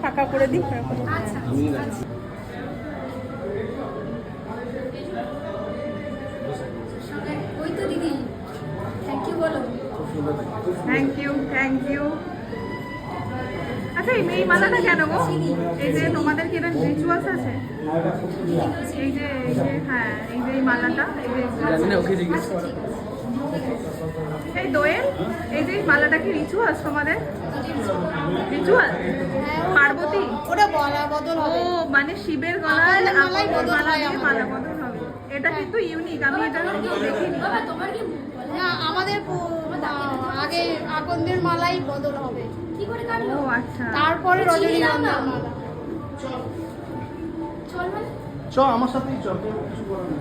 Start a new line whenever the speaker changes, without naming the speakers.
ফাঁকা করে দিই। Thank you, thank you. আচ্ছা, এই মালাটা কেন গো? এই যে তোমাদের কি রিচুয়ালস আছে? এই যে হ্যাঁ, এই যে এই মালাটা, এই দোয়েল, এই যে মালাটা কি রিচুয়ালস তোমাদের? রিচুয়াল? পার্বতী
ওটা বলা বদল হবে।
ও মানে শিবের গলায় মালা দিয়ে মালা বদল হবে। এটা কিন্তু ইউনিক, আমি এটা দেখিনি।
না, আমাদের আগে আকন্দের মালাই বদল হবে।
ও আচ্ছা,
তারপরে রজনীগন্ধা মালা।
চ আমার সাথেই চল, কিছু করার নেই।